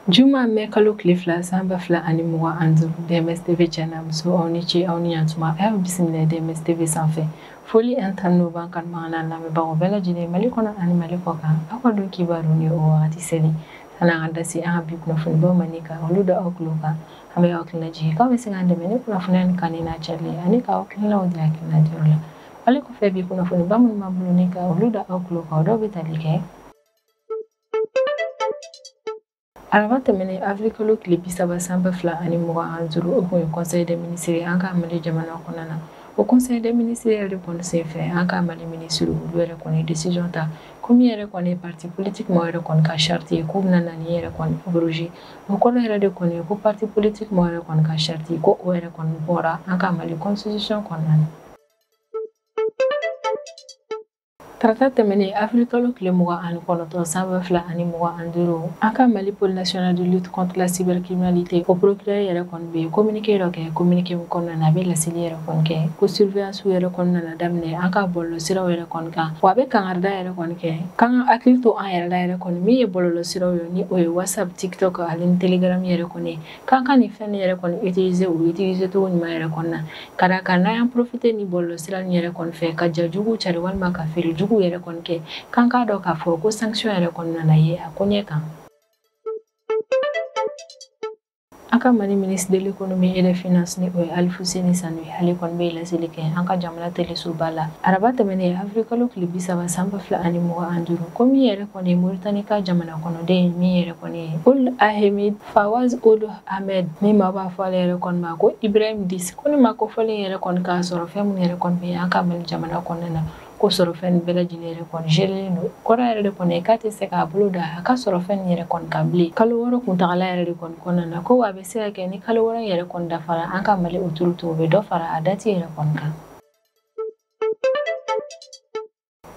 Juma me kalo klifla samba fla animwa anzuru DMS-TV channel so onichi auniantuma bismillah DMS-TV sanfɛ foli antano bankan mana na me bago bela jine mali kono ani mali foka akodo kibaru ni o wati seli sana andasi bi kuna fun bo manika oluda okluka ambe oklaji ka be singande me kuna funan kanina charlie ani ka oklina odi akina jorla ali ko fe bi kuna fun ba mun mablunika oluda okluka odo bitalike Arabate mene Afrika lo klipi saba samba fla ani muga anzuru au conseil des ministres anka amali jamana konana au conseil des ministres de conseil fait anka amali ministre lu ere koni décision ta komi ere koni parti politique mo ere kon ka charte ko nana ni ere kon obroji mo ko ere de koni ko parti politique mo ere kon ka charte ko o ere kon bora anka amali constitution konana Tratate mene Afrika lo klemuga an konoto samba fla ani muga anduro aka mali pôle national de lutte contre la cybercriminalité au procureur yere kon be communiquer mo kon na be la siliere kon ke ko surveillance yere kon na damne aka bollo siraw yere kon ka wa be kan arda yere kon ke kan akilto an yere kon mi e bollo siraw yo ni o WhatsApp TikTok alin Telegram yere kon kan ni fen yere kon utiliser to ni ma yere kon na kada kan na profiter ni bollo siraw yere kon fe ka jajugu chari wal ma ka feri jugu yere kon ke kan ka do ka fo ko sanction yere kon na ye akonye kan aka mani ministre de l'économie et des finances ni o Alfousseni Sanui hali kon be la silike anka jamana tele subala arabata mene Afrika lo klibi saba samba fla ani mo anduru komi yere kon Mauritanie ka jamana kono de mi yere kon ul Ahmed Fawaz Ould Ahmed mi ma ba fale yere kon mako Ibrahim Dis kon mako fale yere kon ka soro fem yere kon be anka mani jamana kon na ko soro fen bela jinere kon jeleno kora yere kon kate se ka buluda ka soro fen yere kon kabli kalo woro kun tagala yere kon konana ko wa be se ke ni kalo woro yere kon da fara anka mali uturutu be do fara adati yere kon ka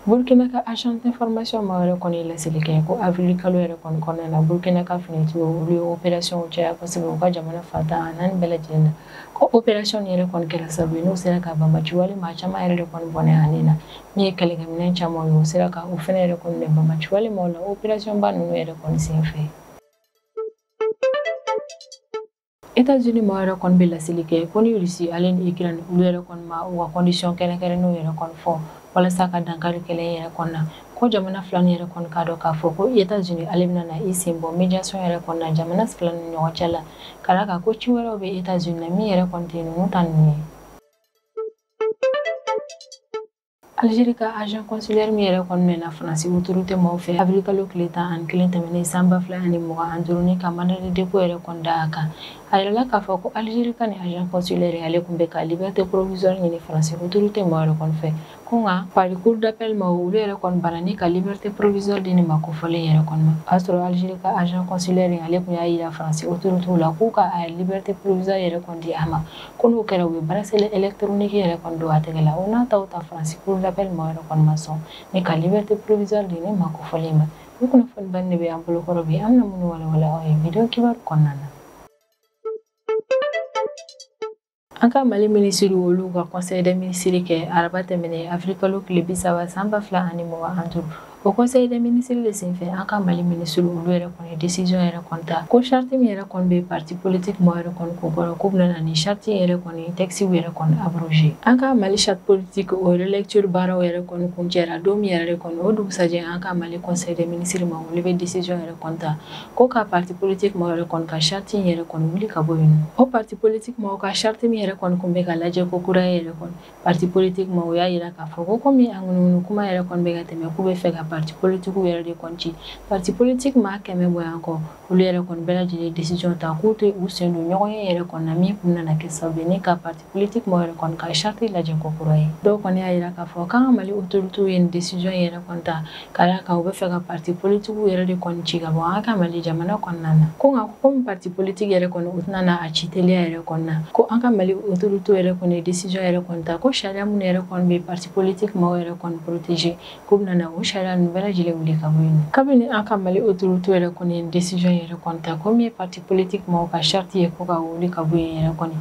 Burkina ka agent d'information ma yere kon ila silike ko Afrika lo yere kon konana Burkina ka finiti o opération o cha ko se ko jamana fata nan bela jinena ko opération yere kon kala sabu no sera ka bamba chiwale ma chama yere kon bone anina ni kale gaminen chamo yo sera ka o fenere kon ne bamba chiwale mo la opération ba no yere kon sin fe États-Unis ma yere kon bela silike kon Russie alen Ukraine lu yere kon ma o condition kene no yere kon fo wala saka dankari kele yere kon na ko jamana flan yere kon ka do ka fo ko États-Unis alimna na isimbo mediation yere kon na jamana flan no chala kala ka ko chiwero be États-Unis na mi yere kon tinu mutanni Algérie ka agent consulaire mi yere kon mena France autorité mo fe Afrika lo kleta an klenta mena samba fla ani mo anduruni ka manade de ko yere kon da aka ayala ka fo ko Algérie kan agent consulaire ale kumbe ka liberté provisoire ni France autorité mo yere kon fe kunga par cour d'appel ma wulu yere kon banani ka liberté provisoire dini ma ko fole yere kon ma astro Algérie ka agent consulaire ale kun yayi la France autorité la ku ka ay liberté provisoire yere kon di ama kono kera we bracelet électronique yere kon do ategela ona tawta France cour d'appel ma yere kon mason ni ka liberté provisoire dini ma ko fole ma kuna fon banne be ambulo ko robi amna mun wala o video kibar konana Anka mali ministre wolu ka conseil des ministres ke arabate mene Afrika lo klibi saba samba fla ani mo andu au conseil des ministres de sinfe anka mali ministre wolu yere kon décision yere konta ko charte mi yere kon be parti politique mo yere kon ko goro ko na ni charte yere kon texte yere kon abrogé anka mali charte politique o relecture baro yere kon kunjera dom yere kon o dum saje anka mali conseil des ministres mo lever décision yere konta ko ka parti politique mo yere kon ka charte yere kon wuli ka boyin o parti politique mo ka charte mi yere kon kumbe ka laje ko kura yere kon parti politique mo ya yira ka fo ko mi angunu kuma yere kon be gate me ku be fe ka parti politique yere de konci parti politique ma keme boyan ko ulu yere kon bela jini décision ta ko to usendo nyogo yere kon na mi kunna na ke sabene ka parti politique mo yere kon ka charte laje ko kura yi do kon ya yira ka fo kan mali autorité yen décision yere kon ta kala ka be fe ka parti politique yere de konci ga bo aka mali jamana kon nana ko nga ko parti politique yere kon utna na a chitelia yere kon na ko aka mali autorité yere kon décision yere kon ta ko sharia mun yere kon be parti politique mo yere kon protéger ko nana o sharia nu bela jile wuli ka boyin kabini aka mali autorité yere kon décision yere kon ta ko mi parti politique mo ka charte ye ko ka wuli ka boyin yere kon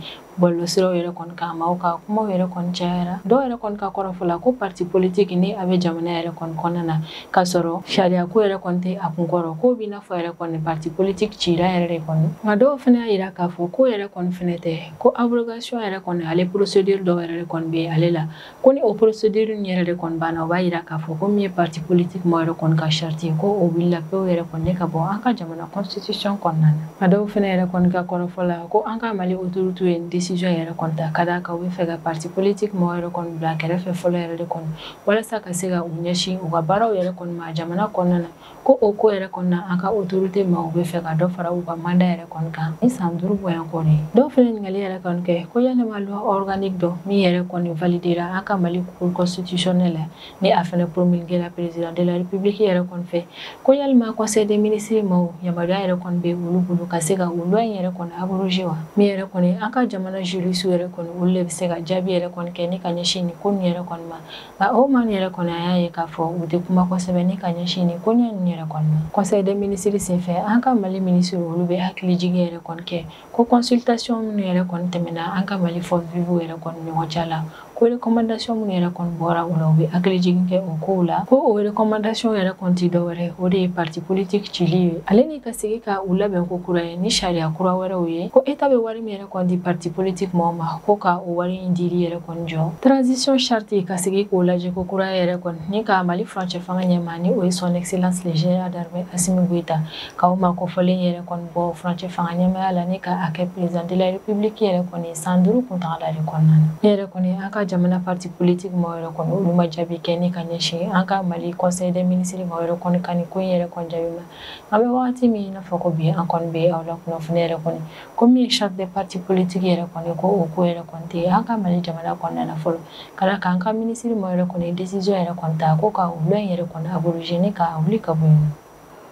bɔlɔlɔ siraw yɛrɛ kɔni kan maaw ka kumaw yɛrɛ kɔni cayara dɔw yɛrɛ kɔni ka kɔrɔ fɔ la ko parti politique ni a bɛ jamana yɛrɛ kɔni kɔnɔna na ka sɔrɔ sariya ko yɛrɛ kɔni tɛ a kun kɔrɔ ko b'i n'a fɔ yɛrɛ kɔni parti politique cira yɛrɛ de kɔni nka dɔw fana y'a yira k'a fɔ ko yɛrɛ kɔni fana tɛ ko abrogation yɛrɛ kɔni ale procédure dɔw yɛrɛ de kɔni bɛ ale la ko ni o procédure in yɛrɛ de kɔni banna o b'a yira k'a fɔ ko min ye parti politique ma yɛrɛ kɔni ka charte ye ko o wulila pewu yɛrɛ kɔni ka bɔ an ka jamana constitution kɔnɔna na a dɔw fana yɛrɛ kɔni ka kɔrɔ fɔ la ko an ka Mali autorité ye décision yɛrɛ kɔni ta ka d'a kan u bɛ fɛ ka parti politique ma yɛrɛ kɔni bila kɛrɛfɛ fɔlɔ yɛrɛ de kɔni walasa ka se ka u ɲɛsin u ka baaraw yɛrɛ kɔni ma jamana kɔnɔna na ko o ko yɛrɛ kɔni na an ka autorité ma u bɛ fɛ ka dɔ fara u ka mandat yɛrɛ kɔni kan ni san 5 bɔyan kɔni dɔw fana ɲininkali yɛrɛ kɔni kɛ ko yalima loi organique dɔ min yɛrɛ kɔni validera an ka Mali cour constitutionnel la ni a fana promulgué la président de la république yɛrɛ kɔni fɛ ko yalima conseil des ministres ma yamaruya yɛrɛ kɔni bɛ olu bolo ka se ka o loi yɛrɛ kɔni abrogé wa min yɛrɛ kɔni an ka jamana juriste yɛrɛ kɔni olu de bɛ se ka jaabi yɛrɛ kɔni kɛ ni ka ɲɛsin ni ko nin yɛrɛ kɔni ma nka o man yɛrɛ kɔni a y'a ye k'a fɔ u tɛ kuma kosɛbɛ ni ka ɲɛsin ni ko nin yɛrɛ kɔni ma conseil des ministres senfɛ an ka Mali ministre olu bɛ hakili jigin yɛrɛ kɔni kɛ ko consultation minnu yɛrɛ kɔni tɛmɛna an ka Mali force vive yɛrɛ kɔni ɲɔgɔn cɛ la ko recommandation minnu yɛrɛ kɔni bɔra o la u bɛ hakili jigin kɛ o kow la ko o recommandation yɛrɛ kɔni tɛ dɔwɛrɛ o de ye parti politique cili ye ale ni ka segin ka u labɛn ko kura ye ni sariya kura wɛrɛw ye ko état bɛ wari min yɛrɛ kɔni di parti politique mɔgɔw ma ko ka o wari in dili yɛrɛ kɔni jɔ transition charte ka segin k'o lajɛ ko kura yɛrɛ kɔni ni ka Mali furancɛ fanga ɲɛma ni o ye son excellence le général d'armée Assimi Goïta ka o ma kɔfɔlen yɛrɛ kɔni bɔ furancɛ fanga ɲɛmaya la ni ka a kɛ président de la république yɛrɛ kɔni san 5 kuntagala de kɔnɔna na ne yɛrɛ kɔni an ka jamana parti politique ma yɛrɛ kɔni olu ma jaabi kɛ ni ka ɲɛsin an ka Mali conseil des ministres ma yɛrɛ kɔni ka nin ko in yɛrɛ kɔni jaabi ma an bɛ wagati min n'a fɔ ko bi an kɔni bɛ aw la kunnafoni yɛrɛ kɔni ko min ye charte des partis politiques yɛrɛ kɔni ko o ko yɛrɛ kɔni tɛ an ka Mali jamana kɔnɔna na fɔlɔ ka d'a kan an ka ministre ma yɛrɛ kɔni décision yɛrɛ kɔni ta ko ka o loi in yɛrɛ kɔni abrogé ni ka wuli ka bɔ yen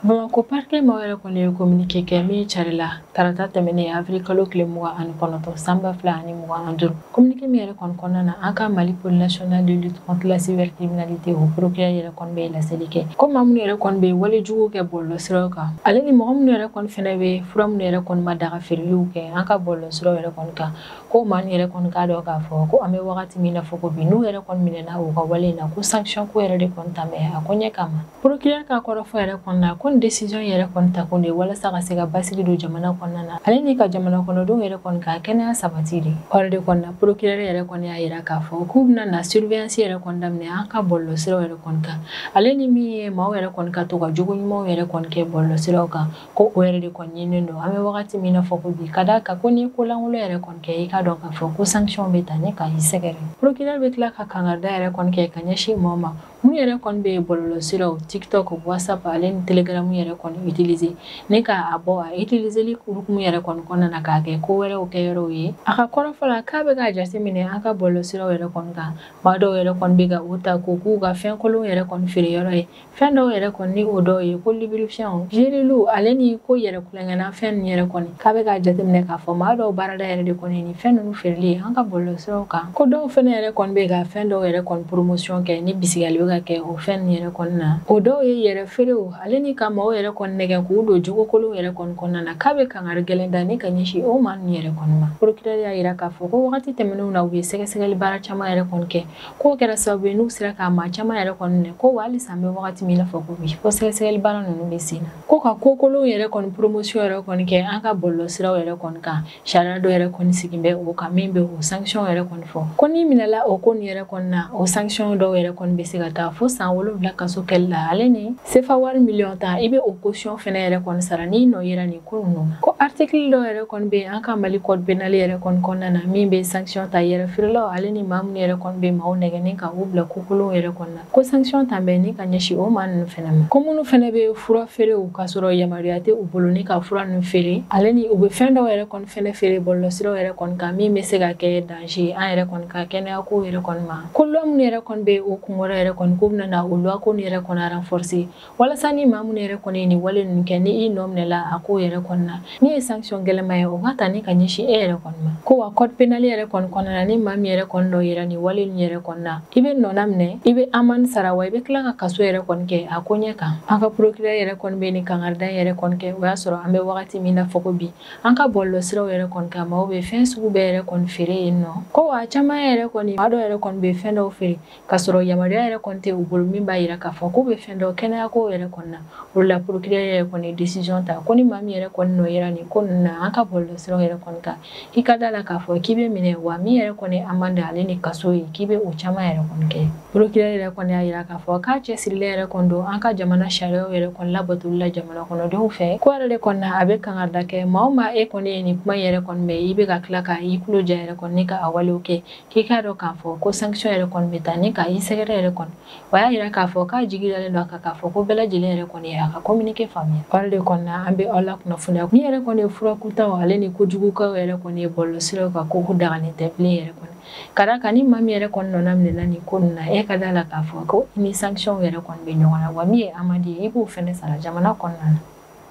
Bamakɔ parquet ma yɛrɛ kɔni ye communiqué kɛ min carila tarata tɛmɛnen avril kalo tile 29 san 2025 communiqué min yɛrɛ kɔni kɔnɔna na an ka Mali pôle national de lutte contre la cybercriminalité o procureur yɛrɛ kɔni bɛ laseli kɛ ko maa minnu yɛrɛ kɔni bɛ wale jugu kɛ bɔlɔlɔ siraw kan ale ni mɔgɔ minnu yɛrɛ kɔni fɛnɛ bɛ fura minnu yɛrɛ kɔni ma daga feereliw kɛ an ka bɔlɔlɔ siraw yɛrɛ kɔni kan ko maa yɛrɛ kɔni k'a dɔn k'a fɔ ko an bɛ wagati min na fɔ ko bi n'u yɛrɛ kɔni minɛna u ka wale in na ko sanction ko yɛrɛ de kɔni ta mɛ a ko ɲɛ kama procureur ka kɔrɔfɔ yɛrɛ kɔni na ko décision yɛrɛ kɔni ta kun de walasa ka se ka basigi don jamana kɔnɔna na ale ni ka jamana kɔnɔdenw yɛrɛ kɔni ka kɛnɛya sabati de hɔrɔn de kɔni na procureur yɛrɛ kɔni y'a yira k'a fɔ k'u bɛna na surveillance yɛrɛ kɔni daminɛ an ka bɔlɔlɔ siraw yɛrɛ kɔni kan ale ni min ye maaw yɛrɛ kɔni ka to ka jogo ɲumanw yɛrɛ kɔni kɛ bɔlɔlɔ siraw kan ko o yɛrɛ de kɔni ɲininen don an bɛ wagati min na fɔ ko bi ka d'a kan ko ni ko lankolon yɛrɛ kɔni kɛ i k'a dɔn k'a fɔ ko sanction bɛ ta ni ka i sɛgɛrɛ procureur bɛ tila ka kangarida yɛrɛ kɔni kɛ ka ɲɛsin maaw ma mun yɛrɛ kɔni bɛ bɔlɔlɔ siraw TikTok whatsapp ale ni telegram yɛrɛ kɔni utiliser ne ka a bɔ a utiliseli hukumu yɛrɛ kɔni kɔnɔna na k'a kɛ ko wɛrɛw kɛ yɔrɔw ye a ka kɔrɔfɔ la k'a bɛ ka jateminɛ an ka bɔlɔlɔ siraw yɛrɛ kɔni kan maa dɔw yɛrɛ kɔni bɛ ka u ta ko k'u ka fɛn kolon yɛrɛ kɔni feere yɔrɔ ye fɛn dɔw yɛrɛ kɔni ni o dɔw ye ko lubrifiant gelulu ale ni ko yɛrɛ kulonkɛna fɛn ninnu yɛrɛ kɔni k'a bɛ ka jateminɛ k'a fɔ maa dɔw baarada yɛrɛ de kɔni ni fɛn ninnu feereli an ka bɔlɔlɔ siraw kan ko dɔw fɛnɛ yɛrɛ kɔni bɛ ka fɛn dɔw yɛrɛ kɔni promotion kɛ ni bisigali bɛ ka kɛ o fɛn ninnu yɛrɛ kɔni na o dɔw ye yɛrɛ feerew ale ni ka maaw yɛrɛ kɔni nɛgɛ k'u don jogo kolon yɛrɛ kɔni kɔnɔna na k'a bɛ kangari gɛlɛn da ni ka ɲɛsin o maa ninnu yɛrɛ kɔni ma procureur y'a yira k'a fɔ ko wagati tɛmɛnenw na u ye sɛgɛsɛgɛli baara caman yɛrɛ kɔni kɛ k'o kɛra sababu ye n'u sera ka maa caman yɛrɛ kɔni minɛ ko wa halisa an bɛ wagati min na fɔ ko bi ko sɛgɛsɛgɛli baara ninnu bɛ sen na ko ka ko kolon yɛrɛ kɔni promotion yɛrɛ kɔni kɛ an ka bɔlɔlɔ siraw yɛrɛ kɔni kan sariya dɔ yɛrɛ kɔni sigin bɛ o kan min bɛ o sanction yɛrɛ kɔni fɔ ko n'i minɛla o ko nin yɛrɛ kɔni na o sanction dɔw yɛrɛ kɔni bɛ se ka taa fo san 7 kaso kɛli la ale ni sefa wari miliyɔn 10 i bɛ o caution fɛnɛ yɛrɛ kɔni sara n'i nɔ yera nin ko ninnu na ko article dɔw yɛrɛ kɔni bɛ an ka Mali code pénal yɛrɛ kɔni kɔnɔna na min bɛ sanction ta yɛrɛ feerelaw ale ni maa minnu yɛrɛ kɔni bɛ maaw nɛgɛ ni ka u bila ko kolon yɛrɛ kɔni na ko sanction ta bɛn ni ka ɲɛsin o maa ninnu fɛnɛ ma ko minnu fɛnɛ bɛ fura feerew ka sɔrɔ yamaruya tɛ u bolo ni ka fura ninnu feere ale ni u bɛ fɛn dɔw yɛrɛ kɔni fɛnɛ feere bɔlɔlɔ siraw yɛrɛ kɔni kan min bɛ se ka kɛ danger an yɛrɛ kɔni ka kɛnɛya ko yɛrɛ kɔni ma ko loi minnu yɛrɛ kɔni bɛ o kunkɔrɔ yɛrɛ kɔni kɔni ko bɛna na o loi ko yɛrɛ kɔni renforcer walasa ni maa mun yɛrɛ kɔni ni wale ninnu kɛ ni i nɔ minɛla a ko yɛrɛ kɔni na ni ye sanction gɛlɛma ye o ka ta ni ka ɲɛsin e yɛrɛ kɔni ma ko wa code pénal yɛrɛ kɔni kɔnɔna na ni maa min yɛrɛ kɔni dɔ yɛrɛ ni wale ninnu yɛrɛ kɔni na i bɛ nɔna minɛ i bɛ amende sara wa i bɛ tila ka kaso yɛrɛ kɔni kɛ a ko ɲɛ kan an ka procureur yɛrɛ kɔni bɛ ni kangarida yɛrɛ kɔni kɛ o y'a sɔrɔ an bɛ wagati min na fɔ ko bi an ka bɔlɔlɔsiraw yɛrɛ kɔni kan maaw bɛ fɛn sugu bɛɛ yɛrɛ kɔni feere yen nɔ ko wa caman yɛrɛ kɔni maa dɔw yɛrɛ kɔni bɛ fɛn dɔw feere ka sɔrɔ yamaruya yɛrɛ kɔni tɛ u bolo min b'a yira k'a fɔ k'u bɛ fɛn dɔw kɛnɛya ko yɛrɛ kɔni na o la procureur yɛrɛ kɔni décision ta ko ni maa min yɛrɛ kɔni nɔ yera nin ko ninnu na an ka bɔlɔlɔsiraw yɛrɛ kɔni kan i ka da la k'a fɔ k'i bɛ minɛ wa min yɛrɛ kɔni amande ale ni kaso ye k'i bɛ o caman yɛrɛ kɔni kɛ procureur yɛrɛ kɔni y'a yira k'a fɔ k'a cɛsirilen yɛrɛ kɔni don an ka jamana sariyaw yɛrɛ kɔni labatoli la jamana kɔnɔdenw fɛ ko yɛrɛ de kɔni na a bɛ kangarida kɛ maa o maa e kɔni ye nin kuma yɛrɛ kɔni mɛn i bɛ ka tila ka i tulo ja yɛrɛ kɔni ka a walew kɛ k'i k'a dɔn k'a fɔ ko sanction yɛrɛ kɔni bɛ taa ni ka i sɛgɛrɛ yɛrɛ kɔni o y'a yira k'a fɔ k'a jigi dalen don a kan k'a fɔ ko bɛɛ lajɛlen yɛrɛ kɔni ye a ka communiqué faamuya o yɛrɛ de kɔni na an bɛ aw la kunnafoniya min yɛrɛ kɔni ye fura kutaw ale ni kojugukaw yɛrɛ kɔni ye bɔlɔlɔsiraw kan ko dagalen tɛ bilen yɛrɛ kɔni ka d'a kan ni maa min yɛrɛ kɔni nɔna minɛna nin ko ninnu na e ka da la k'a fɔ ko ni sanction yɛrɛ kɔni bɛ ɲɔgɔn na wa min ye amande ye i b'o fɛnɛ sara jamana kɔnɔna na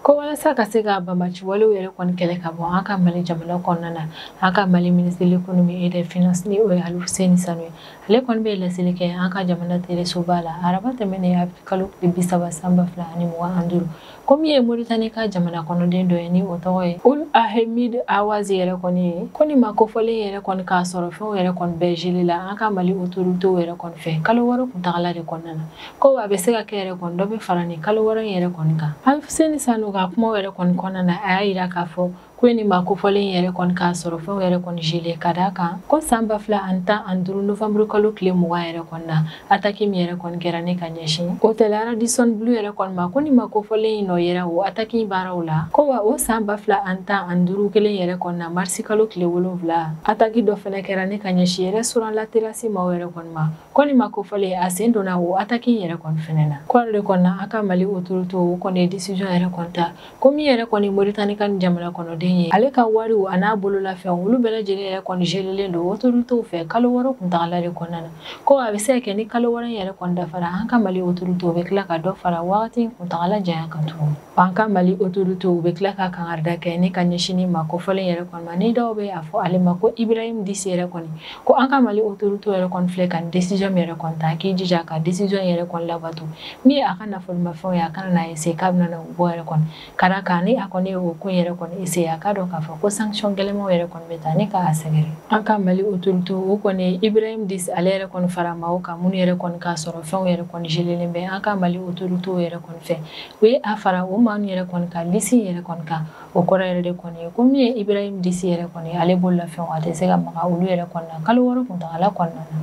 ko walasa ka se ka banbaci walew yɛrɛ kɔni kɛlɛ ka bɔ an ka Mali jamana kɔnɔna na an ka Mali ministre de l'économie et des finances ni o ye Alfuseni Sanu ye ale kɔni bɛ laseli kɛ an ka jamana telesoba la araba tɛmɛnen a kalo 30 san 2025 ko min ye Mauritanie ka jamana kɔnɔden dɔ ye ni o tɔgɔ ye Ould Ahmed Awazi yɛrɛ kɔni ye ko ni ma kofɔlen yɛrɛ kɔni k'a sɔrɔ fɛnw yɛrɛ kɔni bɛɛ gelé la an ka Mali autorités yɛrɛ kɔni fɛ kalo wɔɔrɔ kuntagala de kɔnɔna na ko a bɛ se ka kɛ yɛrɛ kɔni dɔ bɛ fara ni kalo wɔɔrɔ yɛrɛ kɔni kan Alfuseni Sanu ka kuma yɛrɛ kɔni kɔnɔna na a y'a yira k'a fɔ ko ni ma kofɔlen yɛrɛ kɔni k'a sɔrɔ fɛnw yɛrɛ kɔni gelé ka d'a kan ko san 2015 novembre kalo tile 20 yɛrɛ kɔni na attaque min yɛrɛ kɔni kɛra ne ka ɲɛsin hôtel Radisson Blu yɛrɛ kɔni ma ko ni ma kofɔlen in nɔ yera o attaque baaraw la ko wa o san 2015 kelen yɛrɛ kɔni na mars kalo tile 7 attaque dɔ fɛnɛ kɛra ne ka ɲɛsin restaurant La Terrasse maaw yɛrɛ kɔni ma ko ni ma kofɔlen a sen donna o attaque yɛrɛ kɔni fɛnɛ na ko de kɔni na an ka Mali autorités o kɔni décision yɛrɛ kɔni ta ko min yɛrɛ kɔni Mauritanie ka jamana kɔnɔden ye ale ka wariw a n'a bololafɛnw olu bɛɛ lajɛlen yɛrɛ kɔni gelelen don autorités fɛ kalo wɔɔrɔ kuntagala de kɔnɔna na ko a bɛ se ka kɛ ni kalo wɔɔrɔ yɛrɛ kɔni dafara an ka Mali autorités bɛ tila ka dɔ fara wagati kuntagala janya kan tuguni an ka Mali autorités bɛ tila ka kangarida kɛ ni ka ɲɛsin ni ma kofɔlen yɛrɛ kɔni ma ni dɔw bɛ a fɔ ale ma ko Ibrahim Disi yɛrɛ kɔni ko an ka Mali autorités yɛrɛ kɔni filɛ ka décision min yɛrɛ kɔni ta k'i jija ka décision yɛrɛ kɔni labato min ye a ka nafolomafɛnw ye a kana n'a essayer k'a bɛna na u bɔ yɛrɛ kɔni ka d'a kan ni a kɔni ye o ko yɛrɛ kɔni essayer a ka dɔn k'a fɔ ko sanction gɛlɛmaw yɛrɛ kɔni bɛ taa ni k'a sɛgɛrɛ an ka Mali autorités o kɔni Ibrahim Disi ale yɛrɛ kɔni fara maaw kan minnu yɛrɛ kɔni k'a sɔrɔ fɛnw yɛrɛ kɔni gelelen bɛ an ka Mali autorités yɛrɛ kɔni fɛ u ye a fara o maa yɛrɛ kɔni ka liste yɛrɛ kɔni kan o kɔrɔ yɛrɛ de kɔni ye ko min ye Ibrahim Disi yɛrɛ kɔni ale bololafɛnw a tɛ se ka maga olu yɛrɛ kɔni na kalo wɔɔrɔ kuntagala kɔnɔna na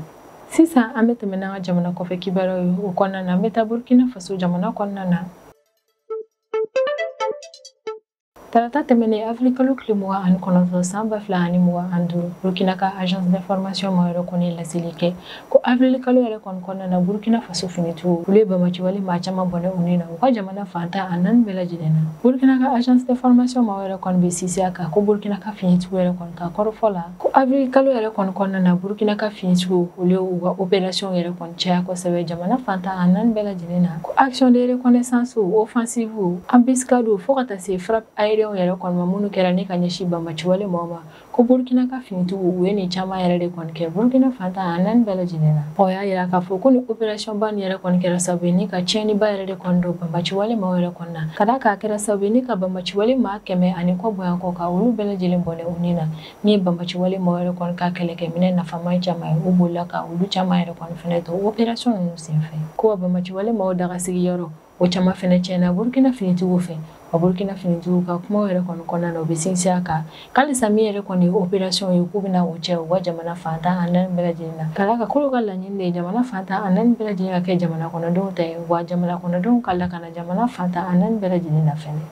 sisan an bɛ tɛmɛ n'an ka jamana kɔfɛ kibaruyaw ye o kɔnɔna na an bɛ taa Burkina Faso jamana kɔnɔna na Tarata tɛmɛnen avril kalo tile 29 san 2025 Burkina ka agence d'information ma yɛrɛ kɔni laseli kɛ ko avril kalo yɛrɛ kɔni kɔnɔna na Burkina Faso finitigiw olu ye banbaci wale maa caman bɔnɛ u ni na u ka jamana fantan a 4 bɛɛ lajɛlen na Burkina ka agence d'information ma yɛrɛ kɔni bɛ sisiya kan ko Burkina ka finitigiw yɛrɛ kɔni ka kɔrɔfɔ la ko avril kalo yɛrɛ kɔni kɔnɔna na Burkina ka finitigiw olu ye u ka opération yɛrɛ kɔni caya kosɛbɛ jamana fantan a 4 bɛɛ lajɛlen na ko action de reconnaissance offensive embuscade fo ka taa se frappe aérienne yɛrɛ kɔni ma minnu kɛra ne ka ɲɛsin banbaci wale maaw ma ko Burkina ka finitigiw u ye nin caman yɛrɛ de kɔni kɛ Burkina fantan a 4 bɛɛ lajɛlen na o y'a yira k'a fɔ ko ni opération ba nin yɛrɛ kɔni kɛra sababu ye ni ka tiɲɛniba yɛrɛ de kɔni don banbaci wale maaw yɛrɛ kɔni na ka d'a kan a kɛra sababu ye ni ka banbaci wale maa 100 ani kɔ bonya kɔ ka olu bɛɛ lajɛlen bɔnɛ u ni na min ye banbaci wale maaw yɛrɛ kɔni ka kɛlɛkɛminɛ nafaman caman ye u bolila ka olu caman yɛrɛ kɔni fɛnɛ to opération ninnu senfɛ ko banbaci wale maaw dagasigiyɔrɔ o caman fɛnɛ tiɲɛna Burkina finitigiw fɛ wa Burkina finitigiw ka kuma yɛrɛ kɔni kɔnɔna na u bɛ sinsin a kan k'alisa min yɛrɛ kɔni ye opération ye k'u bɛna o cɛ u ka jamana fantan a 4 bɛɛ lajɛlen na ka d'a kan k'olu ka laɲini de ye jamana fantan a 4 bɛɛ lajɛlen ka kɛ jamana kɔnɔdenw ta ye wa jamana kɔnɔdenw ka lakana jamana fantan a 4 bɛɛ lajɛlen na fɛnɛ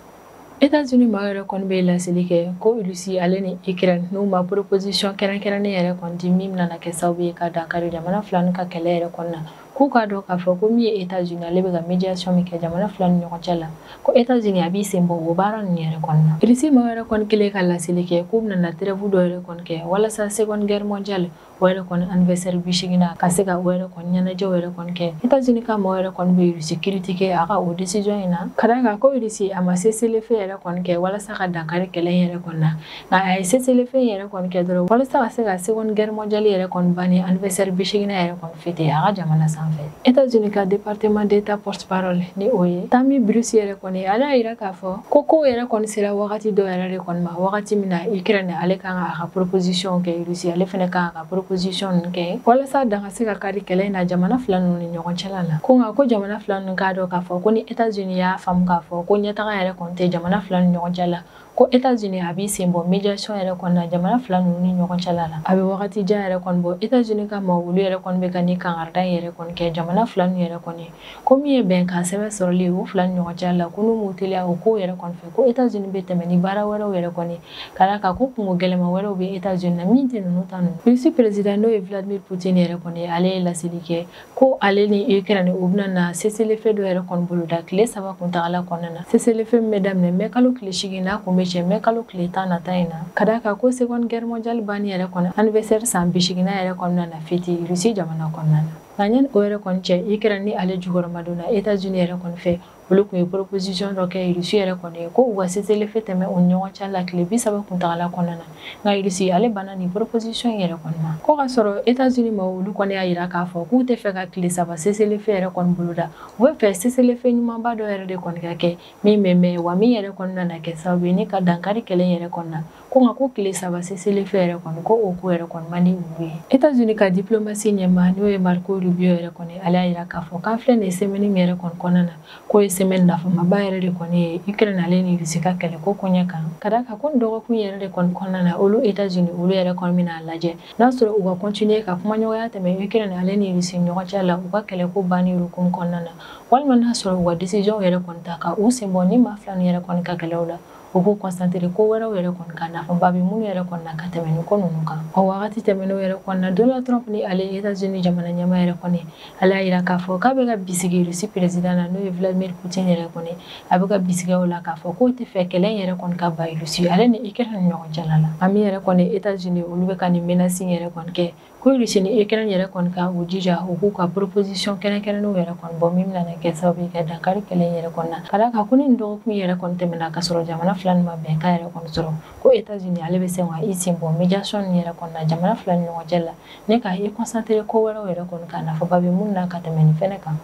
États-Unis maa yɛrɛ kɔni bɛ laseli kɛ ko Russie ale ni Ukraine n'u ma proposition kɛrɛnkɛrɛnnen yɛrɛ kɔni di min bɛna kɛ sababu ye ka dankari jamana fila ka kɛlɛ yɛrɛ kɔnɔna k'u k'a dɔn k'a fɔ ko min ye États-Unis ale bɛ ka médiation min kɛ jamana fila ni ɲɔgɔn cɛ la ko États-Unis a b'i sen bɔ o baara ninnu yɛrɛ kɔnɔna Russie maa yɛrɛ kɔni kɛlen ka laseli kɛ k'u bɛna trêve dɔ yɛrɛ kɔni kɛ walasa seconde guerre mondiale wala kon anniversaire bishigina kaseka wala kon nyanaje wala kon ke États-Unis ka mo wala kon be sécurité ke aka o décision ina kadanga ko irisi ama cessez le feu kon ke wala saka dankari kele yere kon na ay cessez le feu yere kon ke doro wala saka seconde guerre mondiale yere kon bani anniversaire bishigina yere kon fete aka jamana sanfé États-Unis ka département d'état porte-parole ni oye Tammy Bruce yere kon ala ira ka fo koko yere kon sera wakati do yere kon ma wakati mina Ukraine ale kan aka proposition ke Russie ale fene kan aka proposition ke wala sa danga sika kari kele na jamana flanu ni ñogon chalala ko nga ko jamana flanu ka do ka fo ko ni États-Unis ya fam ka fo ko nyata ka yere kon te jamana flanu ñogon chala ko États-Unis abi sembo médiation yere kon na jamana flanu ni ñogon chalala abi wakati ja yere kon bo États-Unis ka ma wulu yere kon be kani kan arda yere kon ke jamana flanu yere kon ko mi e ben ka sebe sorli wo flanu ñogon chala ko nu mutilia ko yere kon fe ko États-Unis be temeni bara wala yere kon kala ka ko mo gelema wala be États-Unis na minti no tanu vice président no Vladimir Poutine yere kon ale la silike ko ale ni Ukraine ubna na cessez le feu do yere kon buluda kle saba kun tagala konana cessez le feu mesdames ne mekalo kle shigina ko meche mekalo kle tana taina kadaka ko seconde guerre mondiale bani yere kon anniversaire san bishigina yere kon na fiti Russie jamana konana nanyen o yere kon che Ukraine ni ale jugor maduna États-Unis yere kon fe olu kun ye proposition dɔ kɛ Russie yɛrɛ kɔni ye ko u ka cessez-le-feu tɛmɛ u ni ɲɔgɔn cɛ la tile 30 kuntagala kɔnɔna na nka Russie ale banna ni proposition yɛrɛ kɔni ma ko ka sɔrɔ États-Unis ma olu kɔni y'a yira k'a fɔ k'u tɛ fɛ ka tile 3 cessez-le-feu yɛrɛ kɔni boloda u bɛ fɛ cessez-le-feu ɲumanba dɔ yɛrɛ de kɔni ka kɛ min bɛ mɛn wa min yɛrɛ kɔni nana kɛ sababu ye ni ka dankari kɛlɛ yɛrɛ kɔni na ko nka ko tile 3 cessez-le-feu yɛrɛ kɔni ko o ko yɛrɛ kɔni man di olu ye États-Unis ka diplomatie ɲɛmaa n'o ye Marco Rubio yɛrɛ kɔni ale y'a yira k'a fɔ k'an filɛ nin ye semaine min yɛrɛ kɔni kɔnɔna na k'o ye semaine nafamaba yɛrɛ de kɔni ye Ukraine ale ni Russie ka kɛlɛ ko koɲɛ kan ka da kan ko nin dɔgɔkun yɛrɛ de kɔni kɔnɔna na olu États-Unis olu yɛrɛ kɔni bɛna lajɛ n'a sɔrɔ u ka continuer ka kumaɲɔgɔnya tɛmɛ Ukraine ale ni Russie ɲɔgɔn cɛ la u ka kɛlɛ ko banni hukumu kɔnɔna na walima n'a sɔrɔ u ka décision yɛrɛ kɔni ta ka u sen bɔ ni maa fila ni yɛrɛ kɔni ka kɛlɛw la u b'u concentrer ko wɛrɛw yɛrɛ kɔni kan nafaba bɛ minnu yɛrɛ kɔni na ka tɛmɛ ni ko ninnu kan o wagati tɛmɛnenw yɛrɛ kɔni na Donald Trump ni ale États-Unis jamana ɲɛmaa yɛrɛ kɔni ale y'a yira k'a fɔ k'a bɛ ka bisigi Russie président na n'o ye Vladimir Poutine yɛrɛ kɔni a bɛ ka bisigi o la k'a fɔ k'o tɛ fɛ kɛlɛ yɛrɛ kɔni ka ban Russie ale ni Ukraine ni ɲɔgɔn cɛla la ami yɛrɛ kɔni États-Unis olu bɛ ka nin menace yɛrɛ kɔni kɛ ko Russie ni Ukraine yɛrɛ kɔni ka u jija u k'u ka proposition kɛrɛnkɛrɛnnenw yɛrɛ kɔni bɔ min bɛna kɛ sababu ye ka dankari kɛlɛ yɛrɛ kɔni na ka da kan ko ni nin dɔgɔkun yɛrɛ kɔni tɛmɛna ka sɔrɔ jamana fila ni ma bɛn k'a yɛrɛ kɔni sɔrɔ ko États-Unis ale bɛ se ka i sen bɔ médiation ni yɛrɛ kɔni na jamana fila ni ɲɔgɔn cɛ la ne ka i concentrer ko wɛrɛw yɛrɛ kɔni kan nafaba bɛ mun na ka tɛmɛ nin fɛnɛ kan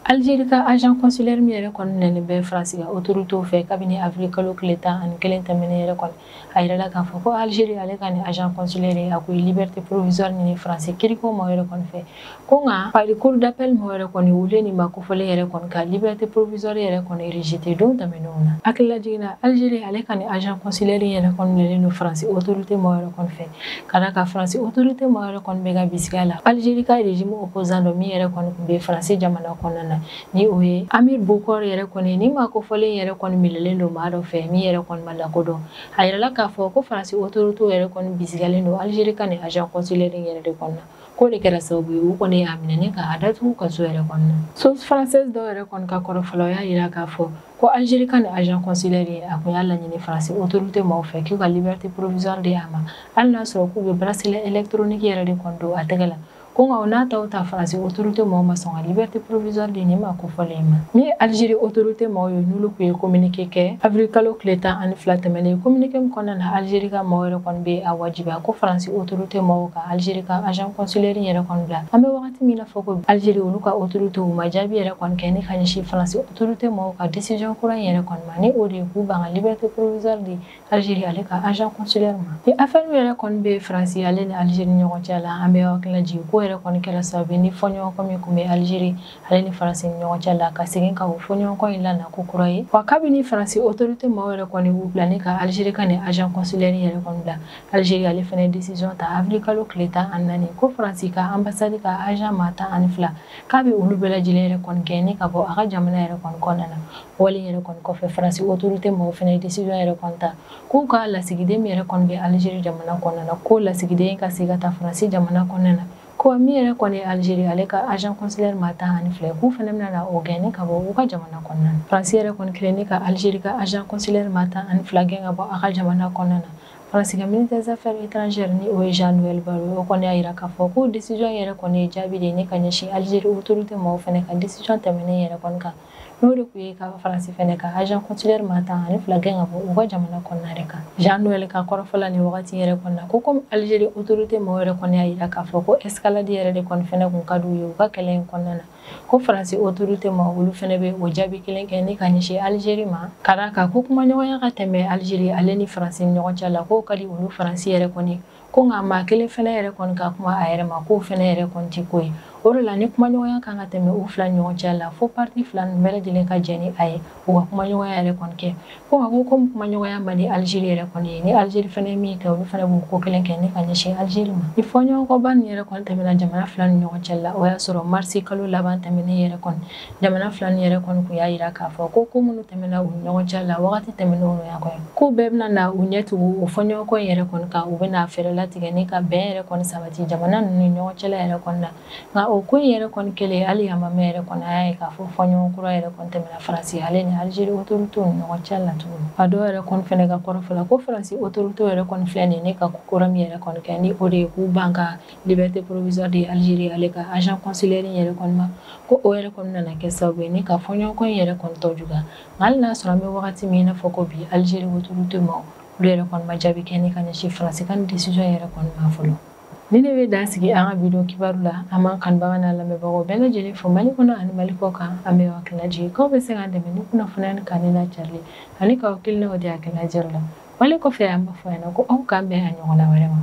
Algérie ka agent consulaire mi yɛrɛ kɔni nɛni bɛ France ka autoritéw fɛ kabini avril kalo tile 11 tɛmɛnen yɛrɛ kɔni a yirala k'a fɔ ko Algérie ale ka nin agent consulaire a ko ye liberté provisoire ɲini France kiriko ma yɛrɛ kɔni fɛ ko nka par cour d'appel ma yɛrɛ kɔni wule ni ma kofɔlen yɛrɛ kɔni ka liberté provisoire yɛrɛ kɔni rejeté don tɛmɛnenw na hakilila jiginna Algérie ale ka nin agent consulaire yɛrɛ kɔni nɛlen no France autorité ma yɛrɛ kɔni fɛ ka da ka France autorité ma yɛrɛ kɔni bɛ ka bisigiya la Algérie ka régime opposant dɔ min yɛrɛ kɔni tun bɛ France jamana kɔnɔna na ni o ye Amir Bokor yɛrɛ kɔni ni ma kofɔlen yɛrɛ kɔni minɛlen don maa dɔ fɛ min yɛrɛ kɔni ma lakodɔn a yirala k'a fɔ ko France autorité yɛrɛ kɔni bisigalen don Algérie ka nin agent consulaire yɛrɛ de kɔnɔna ko de kɛra sababu ye u kɔni y'a minɛ ni ka a datugu kaso yɛrɛ kɔnɔna source française dɔw yɛrɛ kɔni ka kɔrɔ fɔlɔ y'a yira k'a fɔ ko Algérie ka nin agent consulaire ye a kun y'a laɲini France autorité maaw fɛ k'u ka liberté provisoire di a ma hali n'a sɔrɔ k'u bɛ bracelet électronique yɛrɛ de kɔni don a tɛgɛ la ko nka o n'a taw ta France autorité maaw ma sɔn ka liberté provisoire di nin ma kofɔlen ma ni Algérie autorité maaw ye n'olu kun ye communiqué kɛ avril kalo tile 12 tɛmɛnen communiqué min kɔnɔna na Algérie ka maaw yɛrɛ kɔni bɛ a wajibiya ko France autorité maaw ka Algérie ka agent consulaire yɛrɛ kɔni bila an bɛ wagati min na fɔ ko Algérie olu ka autorité u ma jaabi yɛrɛ kɔni kɛ ni ka ɲɛsin France autorité maaw ka décision kura yɛrɛ kɔni ma ni o de ye k'u ban ka liberté provisoire di Algérie ale ka agent consulaire ma ni affaire yɛrɛ kɔni bɛ France ale ni Algérie ni ɲɔgɔn cɛ la an bɛ hakilila jigin ko yɛrɛ kɔni kɛra sababu ni fɔɲɔgɔnkɔ min kun bɛ Algérie ale ni France ni ɲɔgɔn cɛ la ka segin ka o fɔɲɔgɔnkɔ in lana ko kura ye wa kabini France autorité maaw yɛrɛ kɔni y'u bila ni ka Algérie ka nin agent consulaire yɛrɛ kɔni bila Algérie ale fɛnɛ décision ta avril kalo tile 14 ko France ka ambassade ka agent maa 12 k'a bɛ olu bɛɛ lajɛlen yɛrɛ kɔni kɛ ni ka bɔ a ka jamana yɛrɛ kɔni kɔnɔna na wale yɛrɛ kɔni kɔfɛ France autorité maaw fɛnɛ décision yɛrɛ kɔni ta k'u ka lasigiden min yɛrɛ kɔni bɛ Algérie jamana kɔnɔna na ko lasigiden ka se ka taa France jamana kɔnɔna na ko min yɛrɛ kɔni Algérie ale ka agent consulaire maa 12 k'u fɛnɛ bɛna na o gɛn ni ka bɔ u ka jamana kɔnɔna na France yɛrɛ kɔni kelen ni ka Algérie ka agent consulaire maa 12 gɛn ka bɔ a ka jamana kɔnɔna na France ka ministre des Affaires étrangères ni o Jean-Noël Barrot o kɔni a yira k'a fɔ ko décision yɛrɛ kɔni ye jaabi de ye ne ka ɲɛsin Algérie autorité ma o fɛnɛ ka décision tɛmɛnen yɛrɛ kɔni kan n'o de kun ye ka France fɛnɛ ka agent consulaire ma tan ani 2 gɛn ka bɔ u ka jamana kɔnɔna de kan Jean-Noël ka kɔrɔfɔla ni wagati yɛrɛ kɔnɔna ko comme Algérie autorité ma yɛrɛ kɔni a yira k'a fɔ ko escalade yɛrɛ de kɔni fɛnɛ kun ka d'u ye u ka kɛlɛ in kɔnɔna na ko France autorité ma olu fɛnɛ bɛ o jaabi kelen kɛ ne ka ɲɛsin Algérie ma ka d'a kan ko kumaɲɔgɔnya ka tɛmɛ Algérie ale ni France ni ɲɔgɔn cɛ la ko ka di olu France yɛrɛ kɔni ko nka maa kelen fɛnɛ yɛrɛ kɔni ka kuma a yɛrɛ ma k'o fɛnɛ yɛrɛ kɔni ti ko ye o de la ni kumaɲɔgɔnya kan ka tɛmɛ u fila ɲɔgɔn cɛ la fo parti fila nin bɛɛ lajɛlen ka jɛ ni a ye u ka kumaɲɔgɔnya yɛrɛ kɔni kɛ ko nka ko comme kumaɲɔgɔnya man di Algérie yɛrɛ kɔni ye ni Algérie fɛnɛ min kɛ olu fɛnɛ b'u ko kelen kɛ ne ka ɲɛsin Algérie ma ni fɔɲɔgɔnkɔba nin yɛrɛ kɔni tɛmɛna jamana fila ni ɲɔgɔn cɛ la o y'a sɔrɔ marsi kalo laban tɛmɛnen yɛrɛ kɔni jamana fila ni yɛrɛ kɔni kun y'a yira k'a fɔ ko minnu tɛmɛna u ɲɔgɔn cɛ la wagati tɛmɛnenw y'a kɔnɔ ko bɛɛ bɛna na u ɲɛ tugu o fɔɲɔgɔnkɔ in yɛrɛ kɔni kan u bɛna fɛɛrɛ latigɛ ni ka bɛn yɛrɛ kɔni sabati jamana ninnu ni ɲɔgɔn cɛla yɛrɛ kɔni na nka o ko in yɛrɛ kɔni kɛlen hali a ma mɛn yɛrɛ kɔni a y'a ye k'a fɔ fɔɲɔgɔn kura yɛrɛ kɔni tɛmɛna France ale ni Algérie autorité ni ɲɔgɔn cɛ la tuguni a dɔw yɛrɛ kɔni fɛnɛ ka kɔrɔfɔla ko France autorité yɛrɛ kɔni filɛ nin ne ka kokura min yɛrɛ kɔni kɛ ni o de ye k'u ban ka liberté provisoire de Algérie ale ka agent consulaire yɛrɛ kɔni ma ko o yɛrɛ kɔni nana kɛ sababu ye ni ka fɔɲɔgɔnkɔ in yɛrɛ kɔni tɔ juguya nka hali n'a sɔrɔ an bɛ wagati min i n'a fɔ ko bi Algérie autorité ma olu yɛrɛ kɔni ma jaabi kɛ ne ka ɲɛsin France ka ni décision yɛrɛ kɔni ma fɔlɔ ni ne bɛ dan sigi an ka video kibaru la an b'an kanubaga n'a lamɛnbagaw bɛɛ lajɛlen fo Mali kɔnɔ ani Mali kɔ kan an bɛ hakilina jigin k'aw bɛ se k'an dɛmɛ ni kunnafoniya ni kanni n'a carili ani k'aw hakilinaw di hakilina jɛrɛw la Mali kɔfɛ an b'a fɔ yan ko aw k'an bɛn a ɲɔgɔnna wɛrɛ ma